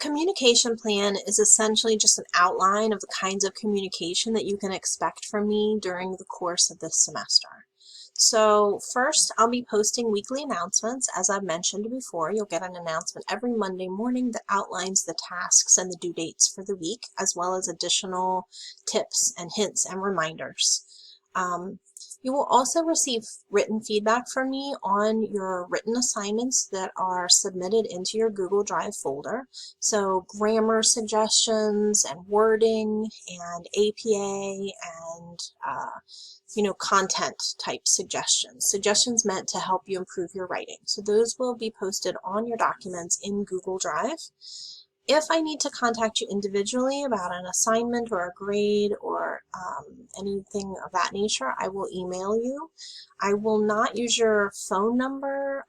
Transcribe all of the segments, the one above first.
communication plan is essentially just an outline of the kinds of communication that you can expect from me during the course of this semester. So first, I'll be posting weekly announcements. As I've mentioned before, you'll get an announcement every Monday morning that outlines the tasks and the due dates for the week, as well as additional tips and hints and reminders. You will also receive written feedback from me on your written assignments that are submitted into your Google Drive folder. So grammar suggestions and wording and APA and content type suggestions meant to help you improve your writing. So those will be posted on your documents in Google Drive. If I need to contact you individually about an assignment or a grade or anything of that nature, I will email you. I will not use your phone number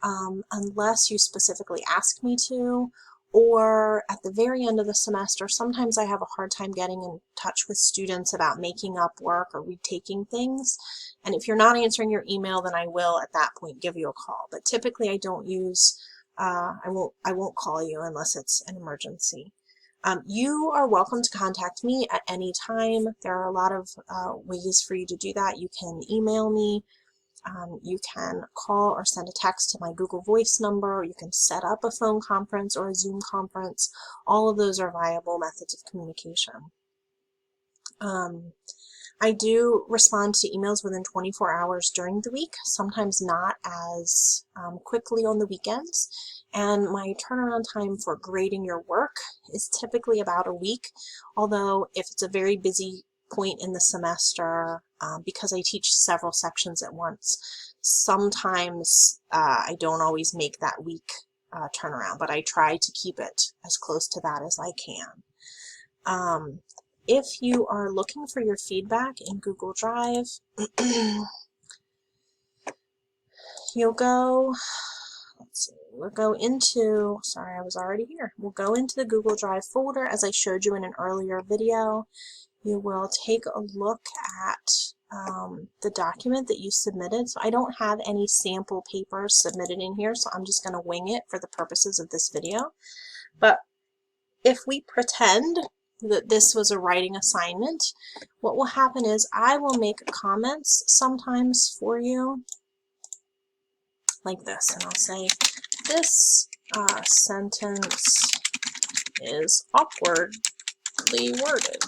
unless you specifically ask me to, or at the very end of the semester. Sometimes I have a hard time getting in touch with students about making up work or retaking things. And if you're not answering your email, then I will at that point give you a call. But typically I don't use I won't call you unless it's an emergency. You are welcome to contact me at any time. There are a lot of ways for you to do that. You can email me, you can call or send a text to my Google Voice number, you can set up a phone conference or a Zoom conference. All of those are viable methods of communication. I do respond to emails within 24 hours during the week, sometimes not as quickly on the weekends, and my turnaround time for grading your work is typically about a week, although if it's a very busy point in the semester, because I teach several sections at once, sometimes I don't always make that week turnaround, but I try to keep it as close to that as I can. If you are looking for your feedback in Google Drive, you'll go, we'll go into the Google Drive folder as I showed you in an earlier video. You will take a look at the document that you submitted. So I don't have any sample papers submitted in here, so I'm just going to wing it for the purposes of this video. But if we pretend that this was a writing assignment, what will happen is I will make comments sometimes for you like this, and I'll say, this sentence is awkwardly worded,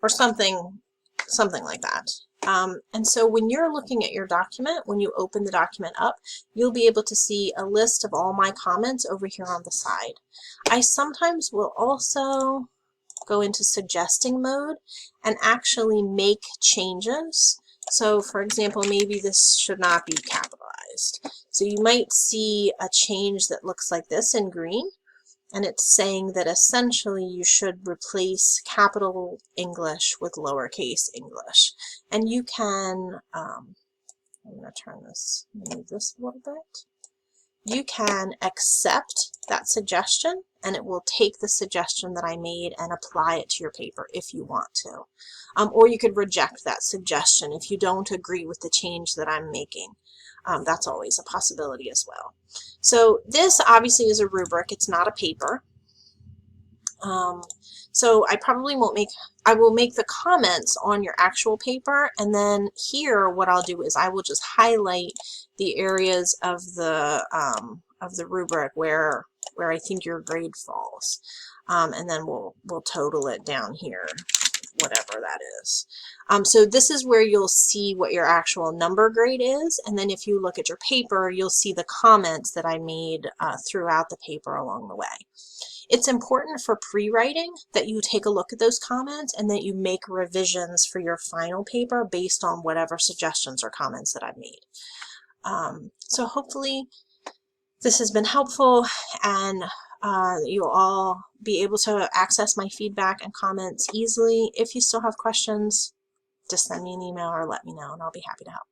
or something like that. And so when you're looking at your document, when you open the document up, you'll be able to see a list of all my comments over here on the side. I sometimes will also go into suggesting mode and actually make changes. So for example, maybe this should not be capitalized. So you might see a change that looks like this in green, and it's saying that essentially you should replace capital English with lowercase English. And you can, I'm going to turn this, move this a little bit. You can accept that suggestion, and it will take the suggestion that I made and apply it to your paper if you want to. Or you could reject that suggestion if you don't agree with the change that I'm making. That's always a possibility as well. So this obviously is a rubric, it's not a paper. So I probably won't make, I will make the comments on your actual paper, and then here what I'll do is I will just highlight the areas of the rubric where I think your grade falls. And then we'll total it down here, whatever that is. So this is where you'll see what your actual number grade is, and then if you look at your paper, you'll see the comments that I made throughout the paper along the way. It's important for pre-writing that you take a look at those comments and that you make revisions for your final paper based on whatever suggestions or comments that I've made. So hopefully this has been helpful, and you'll all be able to access my feedback and comments easily. If you still have questions, just send me an email or let me know, and I'll be happy to help.